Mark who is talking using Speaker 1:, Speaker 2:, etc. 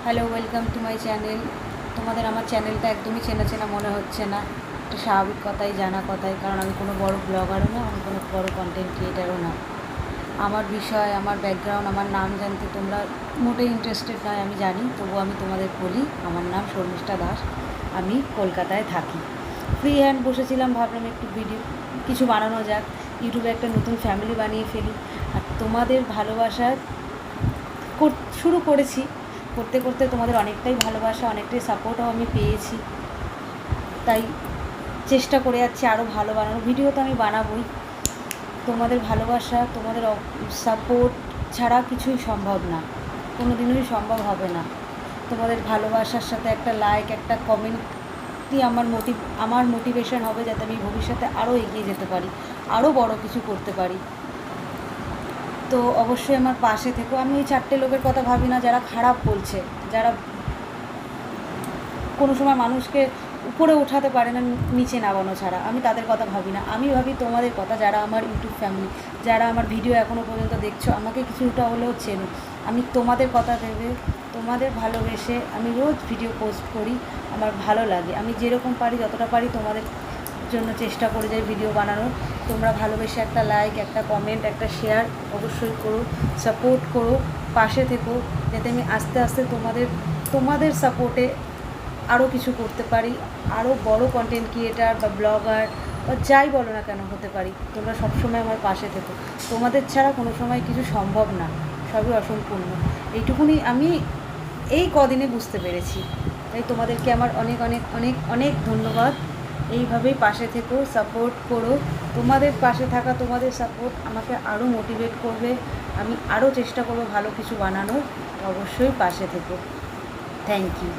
Speaker 1: Hello, welcome to my channel. তোমাদের আমার চ্যানেলটা একদমই চেনা চেনা মনে হচ্ছে না। একটা স্বাভাবিক কথাই, জানা কথাই, কারণ আমি কোনো বড় ব্লগারও না, আমি কোনো বড় কন্টেন্ট ক্রিয়েটারও না। আমার বিষয়, আমার ব্যাকগ্রাউন্ড, আমার নাম জানতে তোমরা মোটেই ইন্টারেস্টেড নয় আমি জানি, তবুও আমি তোমাদের বলি। আমার নাম শর্মিষ্ঠা দাস, আমি কলকাতায় থাকি। ফ্রি হ্যান্ড বসেছিলাম, ভাবলাম একটু ভিডিও কিছু বানানো যাক, ইউটিউবে একটা নতুন ফ্যামিলি বানিয়ে ফেলি। আর তোমাদের ভালোবাসার শুরু করেছি, করতে করতে তোমাদের অনেকটাই ভালোবাসা, অনেকটাই সাপোর্টও আমি পেয়েছি। তাই চেষ্টা করে যাচ্ছি আরও ভালো বানানোর। ভিডিও তো আমি বানাবই। তোমাদের ভালোবাসা, তোমাদের সাপোর্ট ছাড়া কিছুই সম্ভব না, কোনো দিনই সম্ভব হবে না। তোমাদের ভালোবাসার সাথে একটা লাইক, একটা কমেন্টই আমার মোটিভেশন হবে, যাতে আমি ভবিষ্যতে আরও এগিয়ে যেতে পারি, আরও বড় কিছু করতে পারি। তো অবশ্যই আমার পাশে থেকো। আমি ওই 4টে লোকের কথা ভাবি না যারা খারাপ বলছে, যারা কোনো সময় মানুষকে উপরে উঠাতে পারে না নিচে নামানো ছাড়া। আমি তাদের কথা ভাবি না, আমি ভাবি তোমাদের কথা, যারা আমার ইউটিউব ফ্যামিলি, যারা আমার ভিডিও এখনও পর্যন্ত দেখছো, আমাকে কিছুটা হলেও চেনো। আমি তোমাদের কথা ভেবে, তোমাদের ভালোবেসে আমি রোজ ভিডিও পোস্ট করি। আমার ভালো লাগে, আমি যেরকম পারি, যতটা পারি তোমাদের জন্য চেষ্টা করে যাই ভিডিও বানানোর। তোমরা ভালোবেসে একটা লাইক, একটা কমেন্ট, একটা শেয়ার অবশ্যই করো, সাপোর্ট করো, পাশে থেকো, যাতে আমি আস্তে আস্তে তোমাদের সাপোর্টে আরও কিছু করতে পারি, আরও বড় কন্টেন্ট ক্রিয়েটার বা ব্লগার বা যাই বলো না কেন হতে পারি। তোমরা সবসময় আমার পাশে থেকো। তোমাদের ছাড়া কোনো সময় কিছু সম্ভব না, সবই অসম্পূর্ণ। এইটুকুনি আমি এই কদিনে বুঝতে পেরেছি। তাই তোমাদেরকে আমার অনেক অনেক অনেক অনেক ধন্যবাদ। এইভাবেই পাশে থেকো, সাপোর্ট করো। তোমাদের পাশে থাকা, তোমাদের সাপোর্ট আমাকে আরও মোটিভেট করবে। আমি আরও চেষ্টা করবো ভালো কিছু বানানোর। অবশ্যই পাশে থেকো। Thank you.